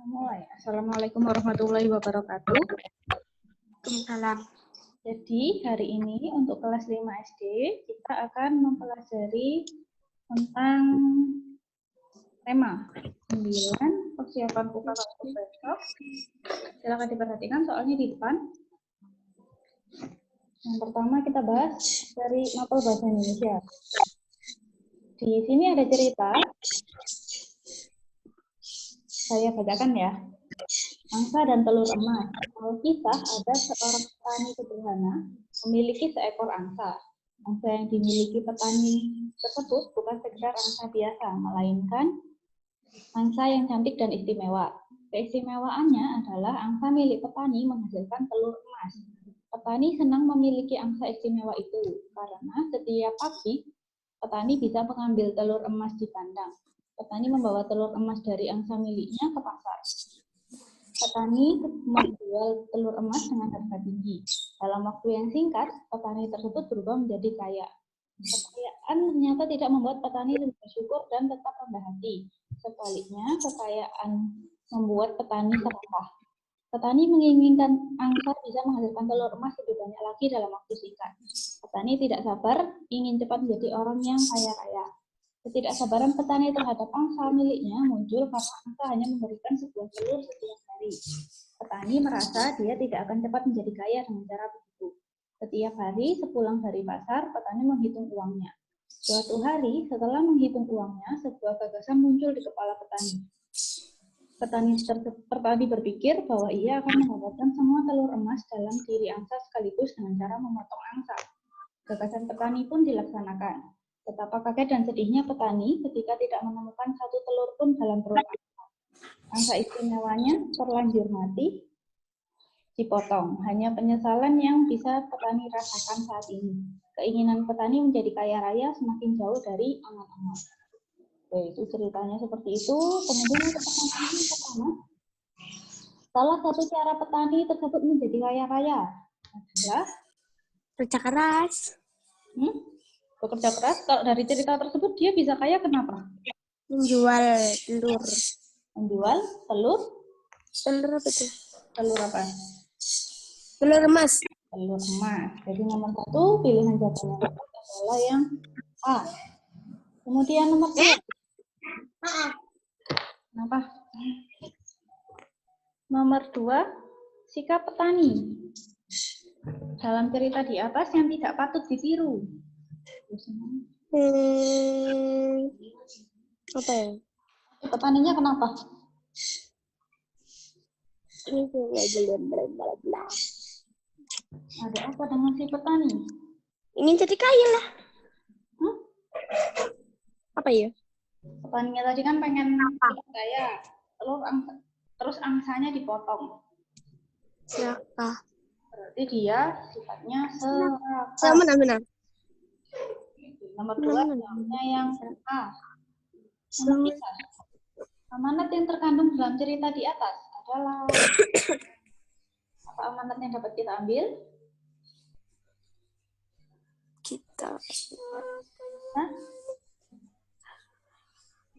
Mulai. Assalamualaikum warahmatullahi wabarakatuh. Waalaikumsalam. Jadi hari ini untuk kelas 5 SD kita akan mempelajari tentang tema 9 persiapan UKK untuk besok. Silakan diperhatikan soalnya di depan. Yang pertama kita bahas dari mapel bahasa Indonesia. Di sini ada cerita. Saya bacakan ya. Angsa dan telur emas. Alkisah ada seorang petani sederhana memiliki seekor angsa. Angsa yang dimiliki petani tersebut bukan sekedar angsa biasa, melainkan angsa yang cantik dan istimewa. Keistimewaannya adalah angsa milik petani menghasilkan telur emas. Petani senang memiliki angsa istimewa itu karena setiap pagi petani bisa mengambil telur emas di kandang. Petani membawa telur emas dari angsa miliknya ke pasar. Petani menjual telur emas dengan harga tinggi. Dalam waktu yang singkat, petani tersebut berubah menjadi kaya. Kekayaan ternyata tidak membuat petani lebih bersyukur dan tetap rendah hati. Sebaliknya, kekayaan membuat petani serakah. Petani menginginkan angsa bisa menghasilkan telur emas lebih banyak lagi dalam waktu singkat. Petani tidak sabar, ingin cepat menjadi orang yang kaya raya. Ketidaksabaran petani terhadap angsa miliknya muncul karena angsa hanya memberikan sebuah telur setiap hari. Petani merasa dia tidak akan cepat menjadi kaya dengan cara begitu. Setiap hari sepulang dari pasar, petani menghitung uangnya. Suatu hari, setelah menghitung uangnya, sebuah gagasan muncul di kepala petani. Petani berpikir bahwa ia akan mendapatkan semua telur emas dalam diri angsa sekaligus dengan cara memotong angsa. Gagasan petani pun dilaksanakan. Betapa kaget dan sedihnya petani ketika tidak menemukan satu telur pun dalam perut angsa. Angsa istimewanya terlanjur mati, dipotong. Hanya penyesalan yang bisa petani rasakan saat ini. Keinginan petani menjadi kaya raya semakin jauh dari angan-angan. Itu ceritanya seperti itu. Kemudian pertanyaan pertama, salah satu cara petani tersebut menjadi kaya raya adalah Kerja keras. Bekerja keras. Kalau dari cerita tersebut dia bisa kaya kenapa? Menjual telur. Menjual telur. Telur apa tuh? Telur apa? Telur emas. Telur emas. Jadi nomor 1 pilihan jawabannya adalah yang A. Kemudian nomor 2. Kenapa? Nomor 2, sikap petani. Dalam cerita di atas yang tidak patut ditiru. Apa ya? Petaninya kenapa? Ini belum. Ada apa dengan si petani? Ingin jadi kaya lah. Apa ya? Petaninya tadi kan pengen kaya, terus angsanya dipotong. Serakah. Berarti dia sifatnya serakah. Benar. Nomor 2 jawabnya yang A. Nomor 3. Amanat yang terkandung dalam cerita di atas adalah apa amanat yang dapat kita ambil? Kita.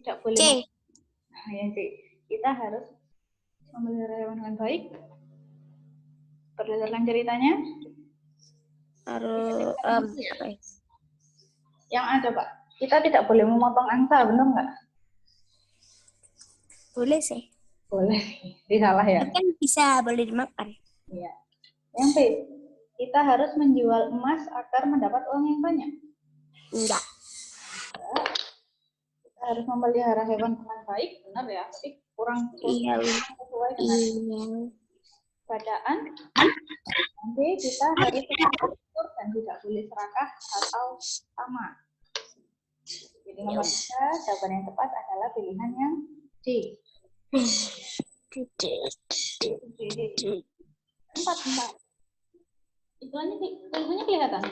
Tidak boleh. C. Ya, C. Kita harus memelihara hewan dengan baik. Berdasarkan ceritanya. Harus apa ya? Yang ada, Pak. Kita tidak boleh memotong angsa, benar nggak? Boleh sih. Boleh. Ini salah ya? Kan bisa, boleh dimakan. Iya. Yang B. Kita harus menjual emas agar mendapat uang yang banyak. Enggak. Kita harus memelihara hewan dengan baik, benar ya? Tapi kurang sesuai dengan keadaan. Nanti kita harus bersyukur dan tidak boleh serakah atau tamak. Jadi nomor 3, jawaban yang tepat adalah pilihan yang D. 4. Tulisannya kelihatan.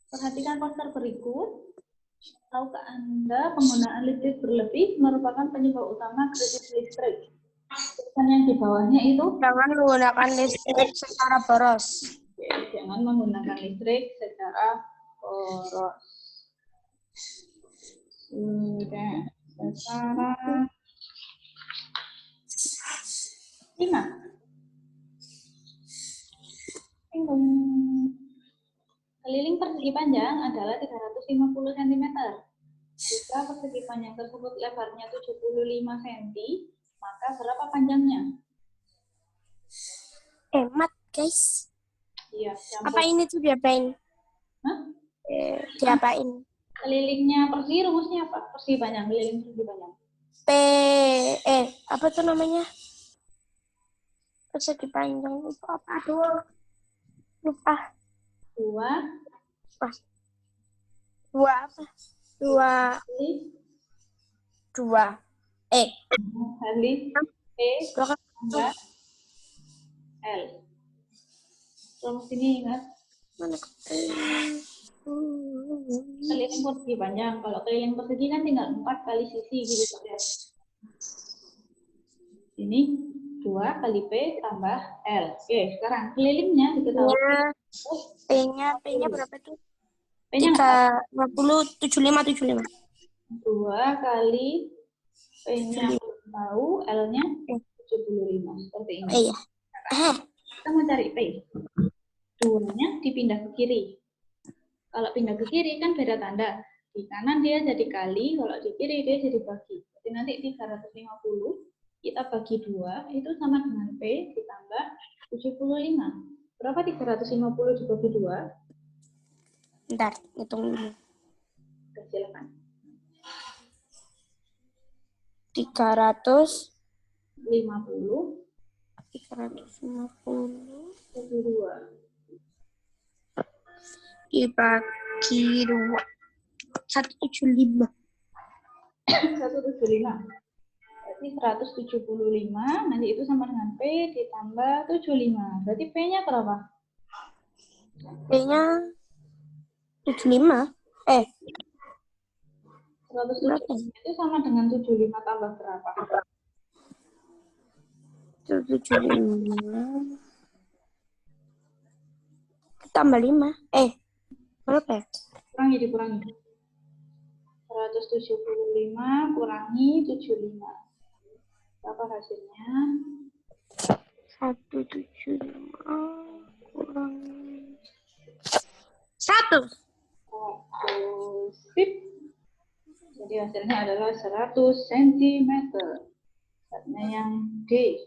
Perhatikan poster berikut. Tahukah Anda penggunaan listrik berlebih merupakan penyebab utama krisis listrik? Tulisan yang di bawahnya itu Jangan menggunakan listrik secara boros. Jangan menggunakan listrik secara boros. Sudah sekarang 5. Keliling persegi panjang adalah 350 cm. Jika persegi panjang tersebut lebarnya 75 cm, maka berapa panjangnya? Hemat, guys. Iya, Apa ini tuh diapain? Hah? Diapain? Kelilingnya persegi rumusnya apa? Persegi panjang, keliling persegi panjang. Apa tuh namanya? Persegi panjang itu apa? Aduh. Lupa. Dua apa? Kali P tambah L. Rumus ini ingat. Mana? Keliling persegi panjang. Kalau keliling persegi kan tinggal 4 kali sisi gitu ya. Ini 2 kali P tambah L. Oke, sekarang kelilingnya diketahui. P-nya berapa tuh? P-nya 75. 2 kali P-nya tahu, L-nya 75. Seperti ini. Iya. Kita mau cari P. 2-nya dipindah ke kiri. Kalau pindah ke kiri kan beda tanda. Di kanan dia jadi kali, kalau di kiri dia jadi bagi. Jadi nanti 350 kita bagi 2 itu sama dengan P ditambah 75. Berapa 350 dibagi 2? Bentar, hitung dulu. Silakan. 350 bagi 2. Dibagi 2. 175. 175. Berarti 175, nanti itu sama dengan P ditambah 75. Berarti P-nya berapa? P-nya 75. 175 itu sama dengan 75 tambah berapa? 75. Tambah 5. Berapa ya? Dikurangi. 175 kurangi 75. Berapa hasilnya? 175 kurangi 1. Sip. Jadi hasilnya adalah 100 cm. Saatnya yang D.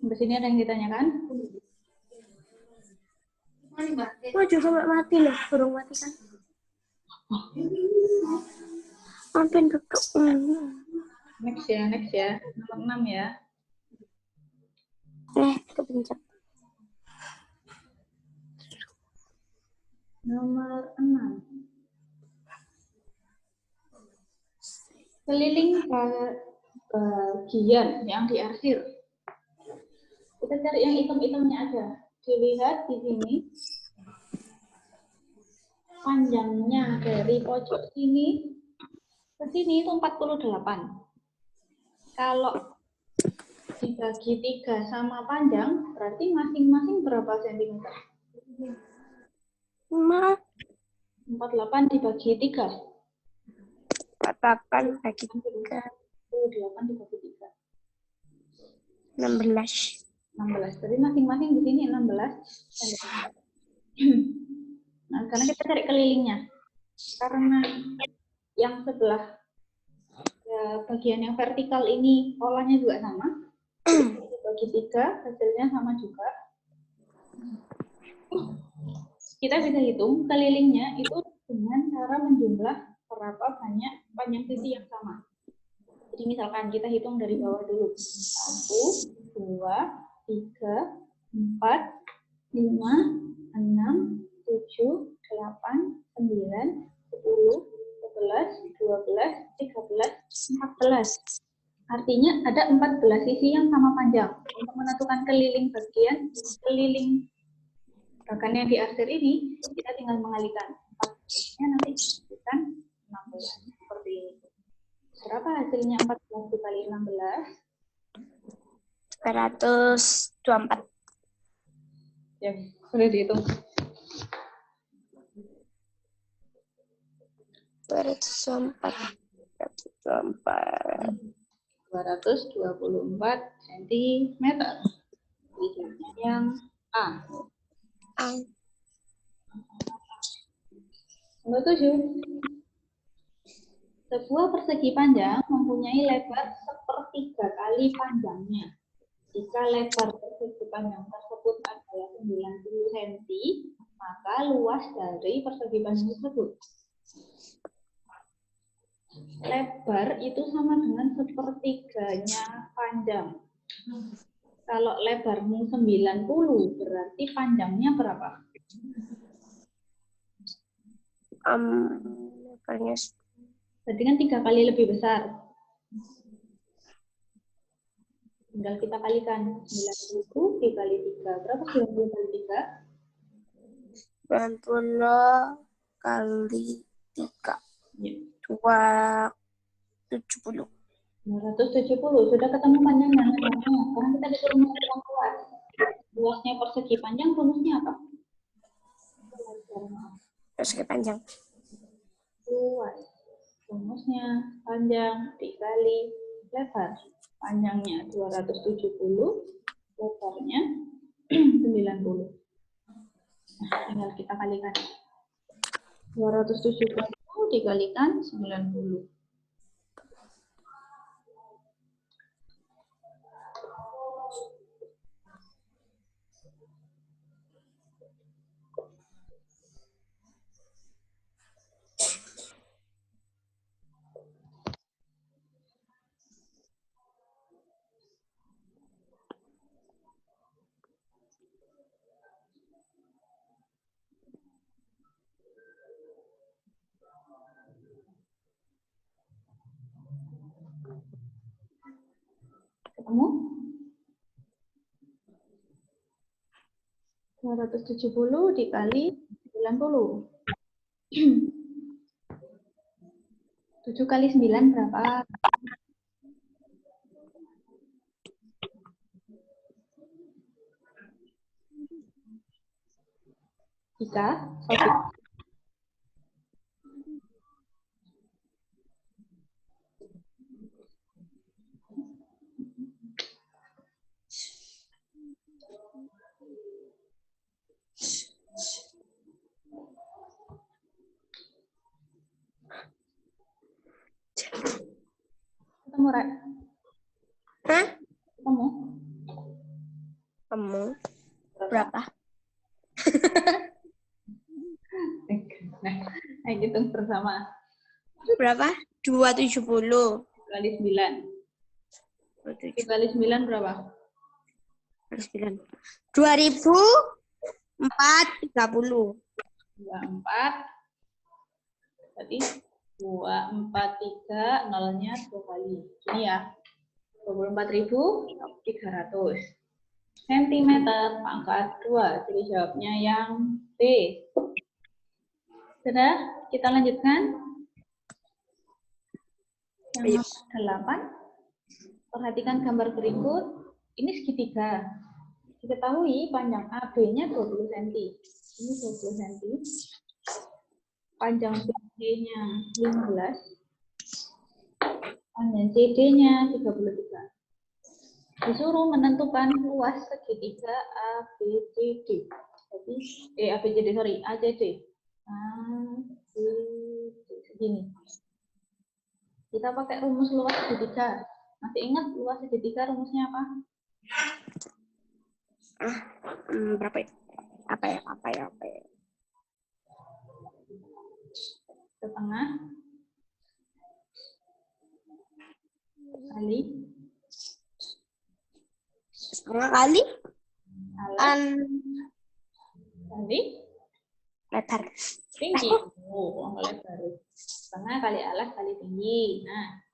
Sampai sini ada yang ditanyakan? Juga sampai mati loh, burung mati kan. Hampir duduk. Next ya. Nomor 6 ya. Kepencet. Nomor 6. Keliling bagian yang diarsir. Kita cari yang hitam-hitamnya aja. Dilihat di sini. Panjangnya dari pojok sini ke sini itu 48. Kalau dibagi 3 sama panjang, berarti masing-masing berapa sentimeter? 48 dibagi 3. Katakan bagi 3. 48 dibagi 3. 16. Jadi masing-masing di sini 16 cm. Nah, sekarang kita cari kelilingnya. Karena yang sebelah bagian yang vertikal ini polanya juga sama. Dibagi 3, hasilnya sama juga. Kita bisa hitung kelilingnya itu dengan cara menjumlah berapa banyak panjang sisi yang sama. Jadi misalkan kita hitung dari bawah dulu. 1, 2, 3, 4, 5, 6, 7, 8, 9, 10, 11, 12, 13, 14. Artinya ada 14 sisi yang sama panjang. Untuk menentukan keliling bagian, keliling bahkan yang diarsir ini, kita tinggal mengalihkan 14-nya nanti dijadikan 16. Seperti ini. Berapa hasilnya 14 dikali 16? 124. Ya, sudah dihitung. 224 cm. Dijawabnya yang A. Nomor 7. Sebuah persegi panjang mempunyai lebar sepertiga kali panjangnya. Jika lebar persegi panjang tersebut adalah 90 cm, maka luas dari persegi panjang tersebut. Lebar itu sama dengan sepertiganya panjang. Kalau lebarmu 90, berarti panjangnya berapa? Berarti kan 3 kali lebih besar. Tinggal kita kalikan. 90 dikali 3. Berapa 90 kali 3? 90 kali 3. Ya. 270. 270. Sudah ketemu panjangnya. Sekarang kita disuruh menentukan luas. Luasnya persegi panjang, rumusnya apa? Persegi panjang. Luas. Rumusnya panjang dikali lebar. Panjangnya 270, lebarnya 90. Nah, tinggal kita kalikan. 270 dikalikan 90. Ketemu? 270 dikali 90. 7 kali 9 berapa? 3. Ketemu, Rek? Hah? Ketemu? Kamu berapa? Nah, hitung bersama. Berapa? 270 Kali 9. 7 kali 9 berapa? 9. 2430. 24. Berarti 243, nolnya 2 kali. Ini ya. 24.300 cm pangkat 2. Jadi jawabnya yang B. Sudah? Kita lanjutkan. Yang nomor 8. Perhatikan gambar berikut. Ini segitiga. Diketahui panjang AB-nya 20 cm. Ini 20 cm. Panjang BD-nya 15. Panjang CD-nya 33. Disuruh menentukan luas segitiga ABCD. Jadi ABCD, sorry, ACD. Segini. Kita pakai rumus luas segitiga. Masih ingat luas segitiga rumusnya apa? Berapa ya? Apa ya? Setengah kali Kali alas kali lebar. tinggi. Lebar. Setengah kali alas kali tinggi. Nah,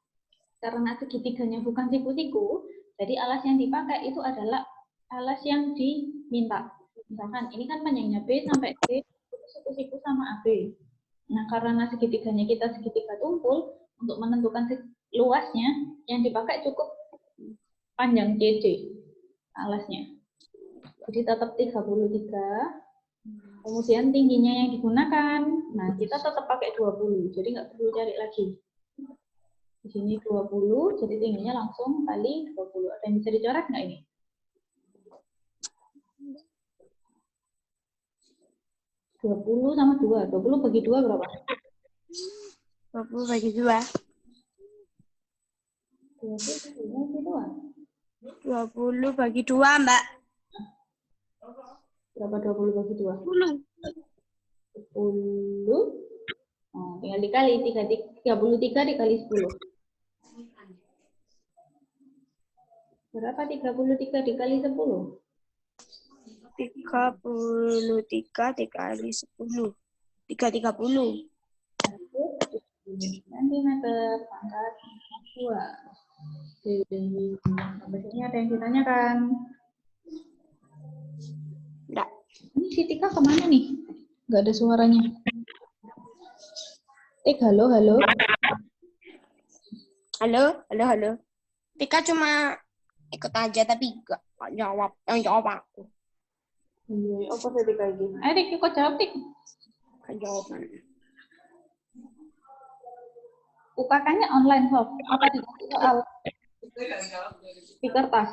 karena segitiganya bukan siku-siku, jadi alas yang dipakai itu adalah alas yang diminta. Misalkan ini kan panjangnya B sampai D, siku-siku sama AB. Nah, karena segitiganya kita segitiga tumpul, untuk menentukan luasnya, yang dipakai cukup panjang CD alasnya. Jadi tetap 33 Kemudian tingginya yang digunakan. Nah, kita tetap pakai 20. Jadi nggak perlu cari lagi. Di sini 20, jadi tingginya langsung kali 20. Ada yang bisa dicoret nggak ini? 20 sama 2. 20 bagi 2 berapa? 20 bagi 2. 20 bagi 2, Mbak. Berapa 20 bagi 2? 10. 10. Oh, tinggal dikali 33 dikali 10. Berapa 33 dikali 10? 33 dikali 10. 330. 10 cm pangkat 2. Sampai sini ada yang ditanyakan? Enggak. Ini si Tika kemana nih? Nggak ada suaranya. Tik, halo, halo. Halo. Tika cuma ikut aja tapi enggak jawab. Yang jawab aku. Iya, apa sih Tika ini? Tik, kok jawab Tik? Kan jawaban. UKK-nya online, Sof. Apa dikasih soal? Di kertas.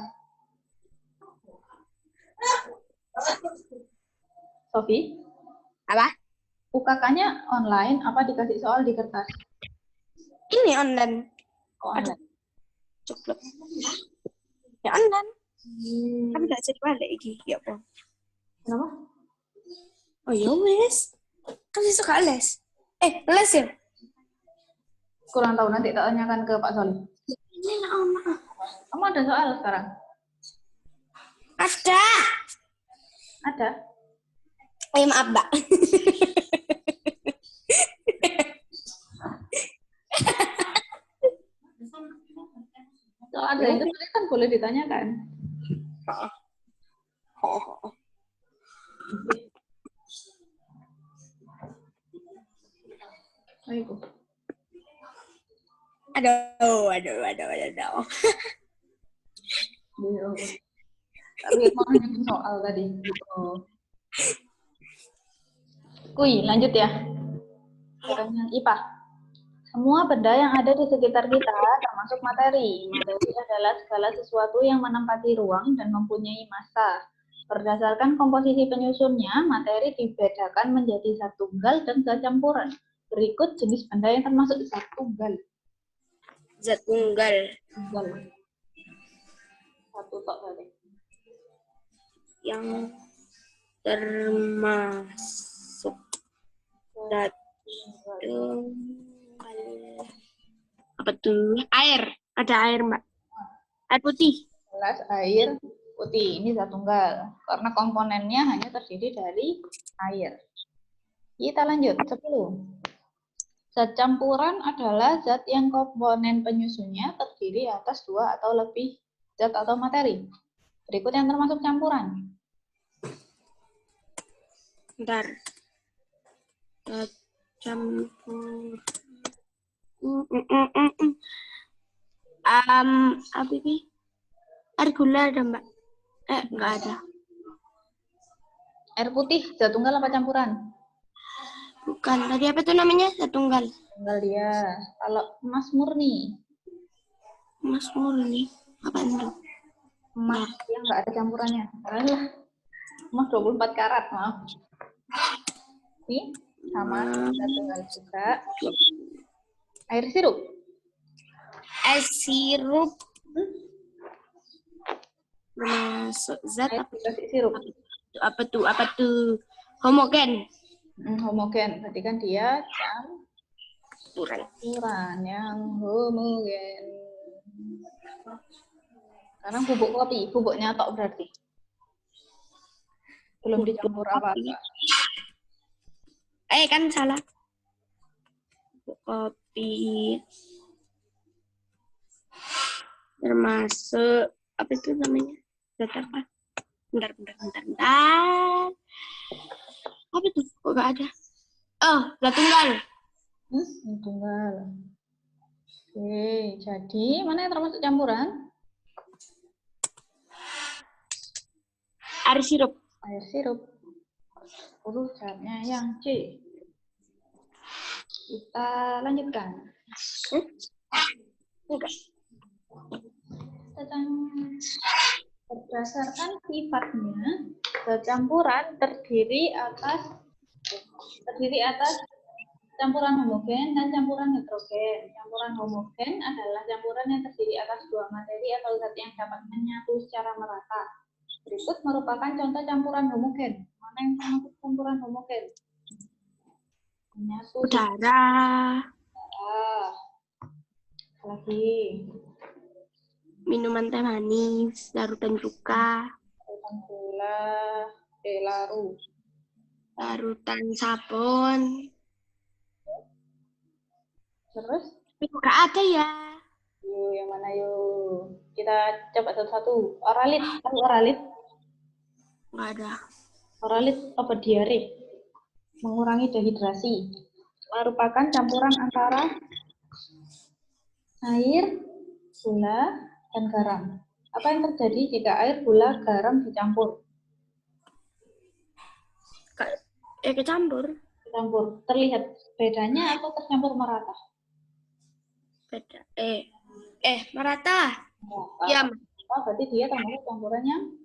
Sofi? Apa? UKK-nya online, apa dikasih soal di kertas? Ini online. Oh, online. Cukup. Ya online. Tapi enggak jadi balik iki, ya, Po. Kenapa? Oh, ya wes. Kan sih suka les. Les ya? Kurang tahu, nanti tak tanyakan ke Pak Solih. Ini nak. Kamu ada soal sekarang? Ada. Ada. Maaf, Mbak. Kalau ada itu kan boleh ditanyakan. Ayo. Aduh. Tapi mau nunjukin soal tadi. Kuy, lanjut ya. Pertanyaan IPA. Semua benda yang ada di sekitar kita termasuk materi. Materi adalah segala sesuatu yang menempati ruang dan mempunyai massa. Berdasarkan komposisi penyusunnya, materi dibedakan menjadi zat tunggal dan zat campuran. Berikut jenis benda yang termasuk zat tunggal. Zat tunggal. Satu tok tadi. Yang termasuk zat tunggal. Apa tuh? Air. Ada air, Mbak. Air putih. Gelas air putih. Ini zat tunggal. Karena komponennya hanya terdiri dari air. Kita lanjut. 10. Zat campuran adalah zat yang komponen penyusunnya terdiri atas 2 atau lebih zat atau materi. Berikut yang termasuk campuran. Bentar. Zat campur. Apa ini? Air gula ada, Mbak? Enggak ada. Air putih, zat tunggal apa campuran? Bukan. Tadi apa tuh namanya? Zat tunggal. Tunggal dia. Kalau emas murni. Emas murni. Apa itu? Emas yang nggak ada campurannya. Alah. Emas 24 karat, maaf. Ini sama zat tunggal juga. Air sirup. Air sirup. Masuk zat Air dikasih sirup. Apa tuh? Homogen. Homogen. Berarti kan dia Campuran yang homogen. Sekarang bubuk kopi. Bubuknya tok berarti. Belum dicampur apa-apa. Kan salah. Kopi termasuk apa itu namanya? Zat apa? Bentar. Apa itu? Kok gak ada? Oh, zat tunggal. Tunggal. Oke, jadi mana yang termasuk campuran? Air sirup. Air sirup. Jawabnya yang C. Kita lanjutkan. Enggak. Berdasarkan sifatnya, campuran terdiri atas campuran homogen dan campuran heterogen. Campuran homogen adalah campuran yang terdiri atas dua materi atau zat yang dapat menyatu secara merata. Berikut merupakan contoh campuran homogen. Mana yang termasuk campuran homogen? Menyatu Udara. Lagi. Minuman teh manis, larutan cuka. Larutan gula, Larutan sabun. Terus? Enggak ada ya. Yuk, yang mana yuk? Kita coba satu-satu. Oralit, tahu oralit? Enggak ada. Oralit obat diare, mengurangi dehidrasi. Merupakan campuran antara air, gula, dan garam. Apa yang terjadi jika air, gula, garam dicampur? Kecampur. Dicampur. Terlihat bedanya atau tercampur merata? Beda. Merata. Ya. Oh, berarti dia termasuk campurannya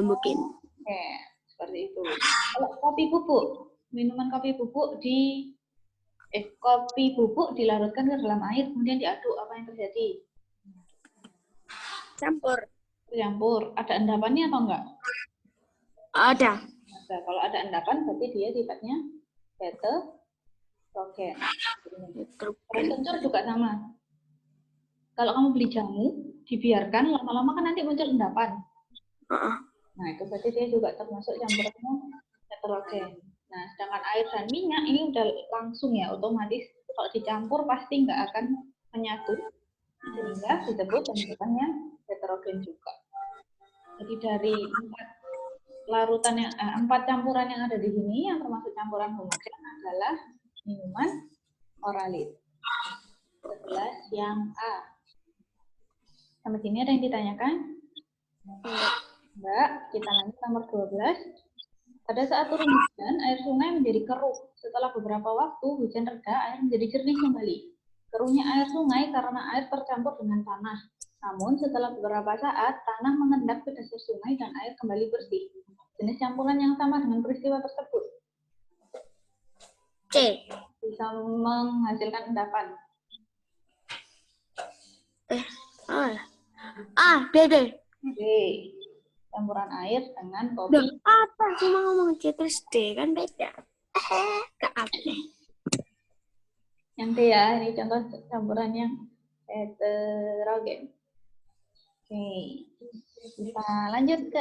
Mungkin. Oke, seperti itu. Kalau kopi bubuk, minuman kopi bubuk kopi bubuk dilarutkan ke dalam air kemudian diaduk, apa yang terjadi? Campur. Ada endapannya atau enggak? Ada. Nah, kalau ada endapan berarti dia sifatnya heterogen. Kencur juga sama. Kalau kamu beli jamu, dibiarkan lama-lama kan nanti muncul endapan. Nah, itu berarti dia juga termasuk campurannya heterogen. Nah, sedangkan air dan minyak ini udah langsung ya, otomatis kalau dicampur pasti nggak akan menyatu, sehingga disebut campurannya heterogen juga. Jadi dari empat campuran yang ada di sini, yang termasuk campuran homogen adalah minuman oralit. 11 yang A. Sampai sini ada yang ditanyakan? Mbak, kita lanjut nomor 12. Pada saat turun hujan, air sungai menjadi keruh. Setelah beberapa waktu, hujan reda, air menjadi jernih kembali. Keruhnya air sungai karena air tercampur dengan tanah. Namun, setelah beberapa saat, tanah mengendap ke dasar sungai dan air kembali bersih. Jenis campuran yang sama dengan peristiwa tersebut. C. Bisa menghasilkan endapan. B. B. Campuran air dengan kopi. Apa? Cuma ngomong C terus D kan beda. Yang D ya, ini contoh campuran yang heterogen. Oke, kita lanjut ke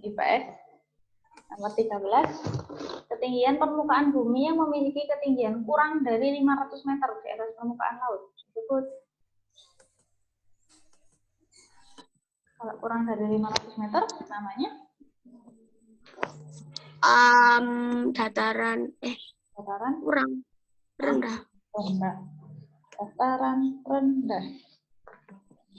IPS nomor 13. Ketinggian permukaan bumi yang memiliki ketinggian kurang dari 500 meter di atas permukaan laut disebut. Kalau kurang dari 500 meter namanya dataran kurang rendah. Dataran rendah.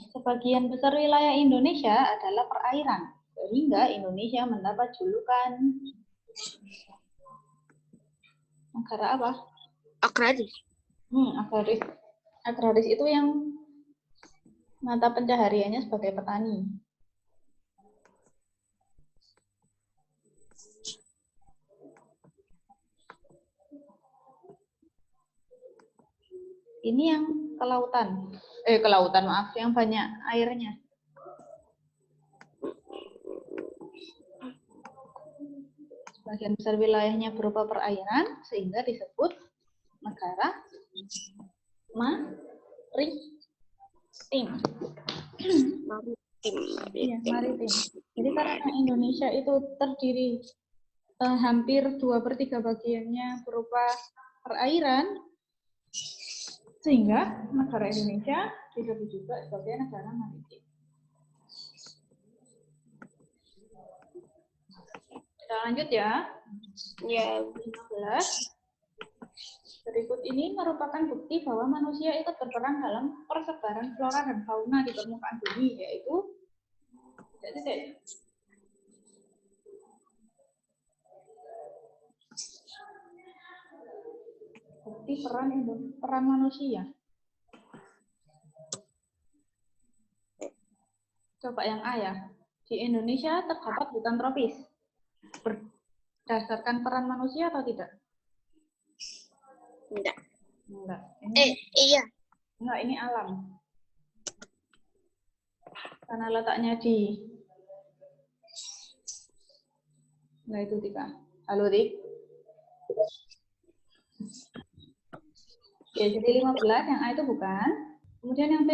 Sebagian besar wilayah Indonesia adalah perairan, sehingga Indonesia mendapat julukan negara apa? Agraris. Agraris. Agraris itu yang mata pencahariannya sebagai petani. Ini yang kelautan maaf, yang banyak airnya. Sebagian besar wilayahnya berupa perairan, sehingga disebut negara maritim. Maritim. Jadi karena Indonesia itu terdiri hampir 2/3 bagiannya berupa perairan, sehingga negara Indonesia disebut juga sebagai negara maritim. Kita lanjut ya. Ya. 15. Berikut ini merupakan bukti bahwa manusia ikut berperan dalam persebaran flora dan fauna di permukaan bumi, yaitu Berarti peran manusia. Coba yang A ya. Di Indonesia terdapat hutan tropis. Berdasarkan peran manusia atau tidak? Enggak. Enggak. Iya. Enggak, ini alam. Karena letaknya di... Nah, itu Tika. Halo, Tik. Oke, jadi 15, yang A itu bukan. Kemudian yang B,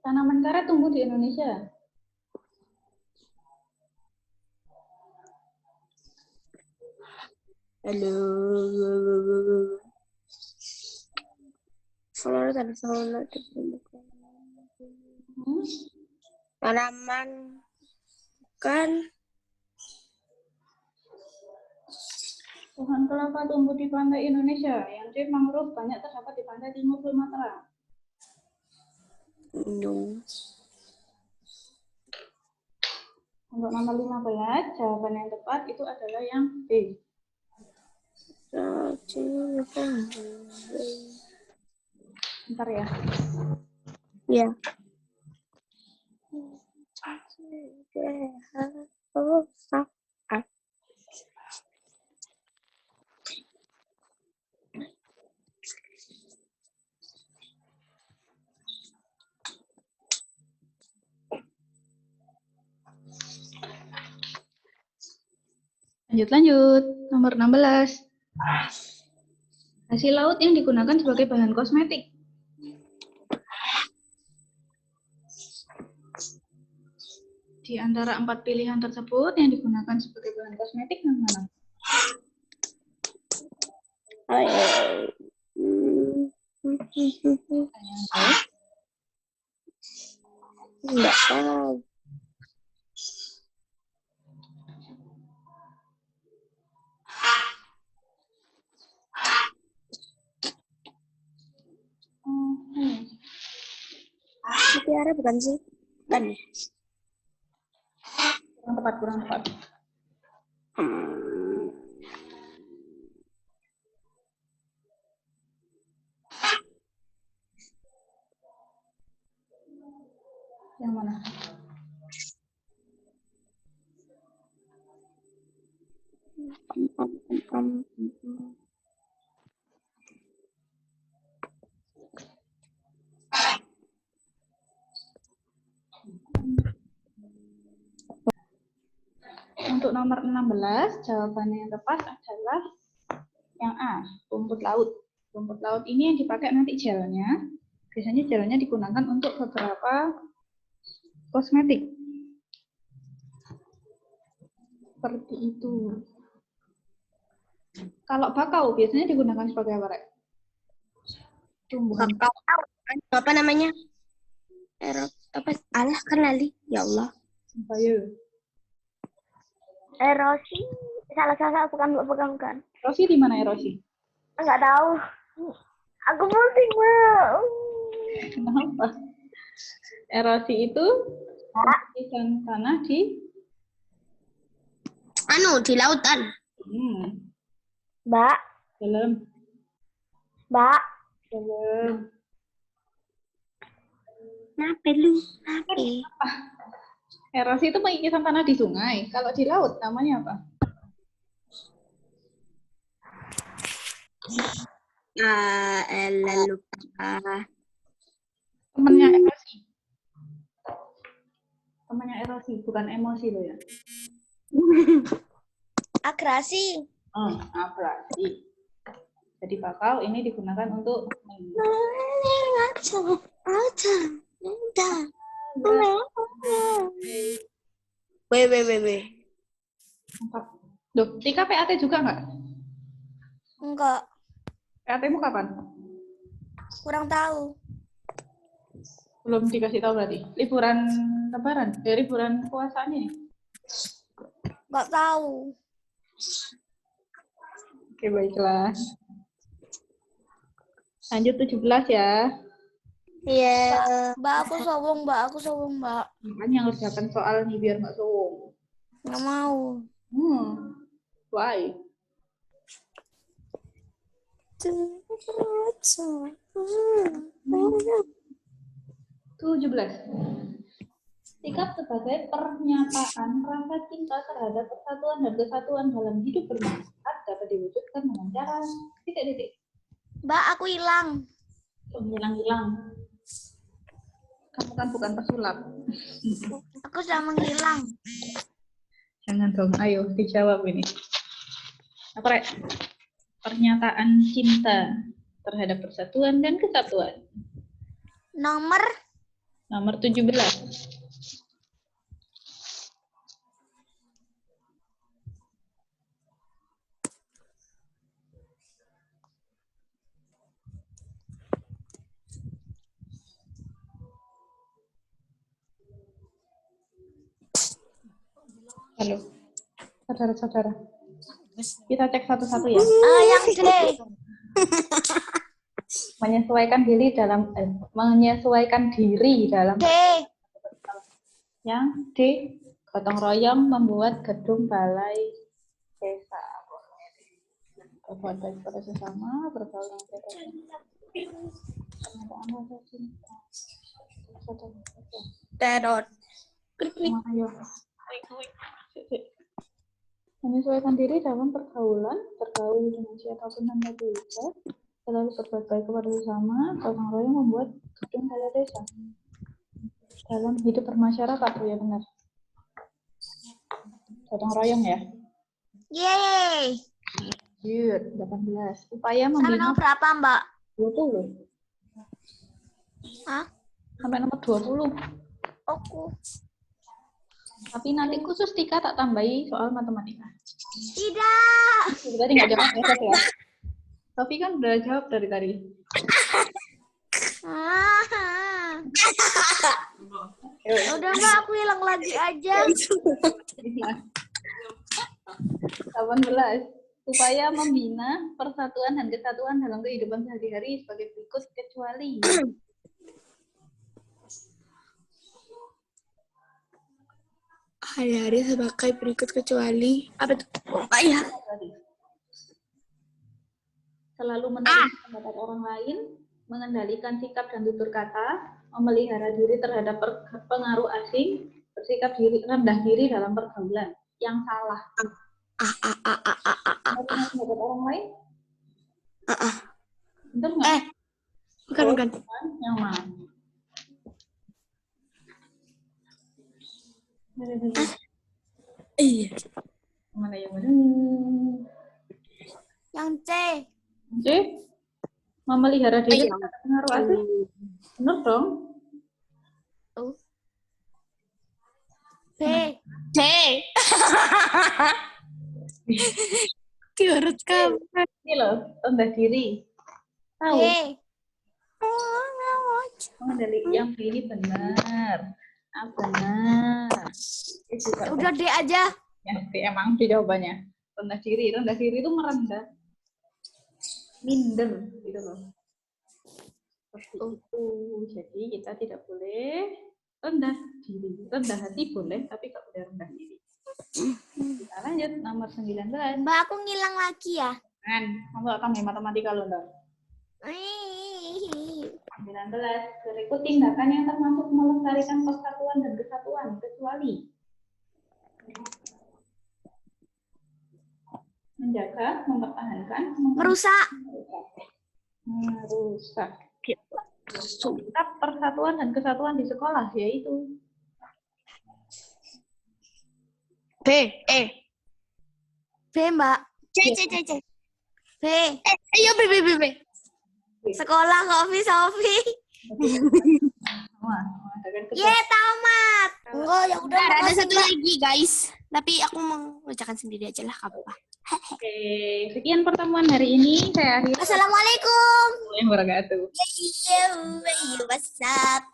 tanaman karet tumbuh di Indonesia. Halo. Tanaman kan Pohon kelapa tumbuh di pantai Indonesia. Yang C, mangrove banyak terdapat di pantai timur Sumatera. no. Untuk nomor 15, jawaban yang tepat itu adalah yang B. Bentar ya. Ya. Lanjut. Nomor 16. Hasil laut yang digunakan sebagai bahan kosmetik. Di antara 4 pilihan tersebut yang digunakan sebagai bahan kosmetik yang mana? Enggak tahu. Mutiara bukan sih? Kan ya? Kurang tepat. Yang mana? Untuk nomor 16, jawabannya yang tepat adalah yang A, rumput laut. Rumput laut ini yang dipakai nanti gelnya. Biasanya gelnya digunakan untuk beberapa kosmetik. Seperti itu. Kalau bakau biasanya digunakan sebagai apa, Rek? Tumbuhan. Bakau. Apa namanya? Apa? Allah kenali. Ya Allah. Bayu. Erosi. Salah bukan. Erosi di mana erosi? Enggak tahu. Aku pusing, Mbak. Kenapa? Erosi itu lapisan tanah di di lautan. Mbak. Dalam. Mbak. Dalam. Kenapa lu? Erosi itu pengikisan tanah di sungai. Kalau di laut namanya apa? Lupa. Temannya erosi. Temannya erosi, bukan emosi loh ya. Agresi. Agresi. Jadi bakau ini digunakan untuk Weh. Duh, Tika PAT juga nggak? Enggak. PAT-mu kapan? Kurang tahu. Belum dikasih tahu berarti. Liburan Lebaran, liburan puasa ini. Enggak tahu. Oke, baiklah. Lanjut 17 ya. Iya. Mbak, aku sombong, Mbak. Makanya ngerjakan soal nih biar nggak sombong. Nggak mau. Why? 17. Sikap sebagai pernyataan rasa cinta terhadap persatuan dan kesatuan dalam hidup bermasyarakat dapat diwujudkan dengan cara titik-titik. Mbak, aku hilang. Hilang-hilang. Kamu kan bukan pesulap. Aku sudah menghilang. Jangan dong, ayo dijawab ini. Apa, Rek? Pernyataan cinta terhadap persatuan dan kesatuan. Nomor 17. Halo, saudara-saudara. Kita cek satu-satu ya. yang D. Menyesuaikan diri dalam D. yang D. Gotong royong membuat gedung balai desa. Berbuat baik pada sesama, bergaul dengan Teror. menyesuaikan diri dalam pergaulan, bergaul dengan siapapun tanpa bisa, selalu berbuat baik kepada sesama, gotong royong membuat gedung balai desa. Dalam hidup bermasyarakat, ya benar. Gotong royong ya. Yeay. 18. Upaya Sampai membina nomor berapa, Mbak? 20. Hah? Sampai nomor 20. Aku. Tapi nanti khusus Tika tak tambahi soal matematika. Tidak. Tadi nggak jawab ya, Sof, ya? Sofi kan udah jawab dari tadi. Udah, Mbak, aku hilang lagi aja. 18. Upaya membina persatuan dan kesatuan dalam kehidupan sehari-hari sebagai berikut kecuali. Hari-hari sebagai berikut kecuali apa tuh? Upaya. Selalu menerima pendapat orang lain, mengendalikan sikap dan tutur kata, memelihara diri terhadap pengaruh asing, bersikap rendah diri dalam pergaulan. Yang salah. Pendapat orang lain? Benar nggak? Bukan. Yang mana? Iya. Mana yang benar? Yang C. C. Memelihara diri terhadap pengaruh asing. Benar dong? B. C. Diurut kamu. Ini loh, rendah diri. Tahu? B. Mengendalikan yang ini benar. Benar. Udah D aja. Ya, emang di jawabannya. Rendah diri itu merendah. Minder gitu loh. Seperti itu. Jadi kita tidak boleh rendah diri. Rendah hati boleh, tapi tidak boleh rendah diri. Kita lanjut nomor 19. Mbak, aku ngilang lagi ya. Kan, kamu akan main matematika loh, Ndor. 19. Berikut tindakan yang termasuk melestarikan persatuan dan kesatuan kecuali menjaga, mempertahankan, Merusak. Sikap persatuan dan kesatuan di sekolah yaitu B. B, Mbak. C. B. Ayo B. Sekolah Sofi. Tamat. Enggak, ya udah. Ada satu lagi guys. Tapi aku mengerjakan sendiri aja lah, gak apa-apa. Oke, sekian pertemuan hari ini. Saya akhiri. Assalamualaikum. Yang wabarakatuh. What's up?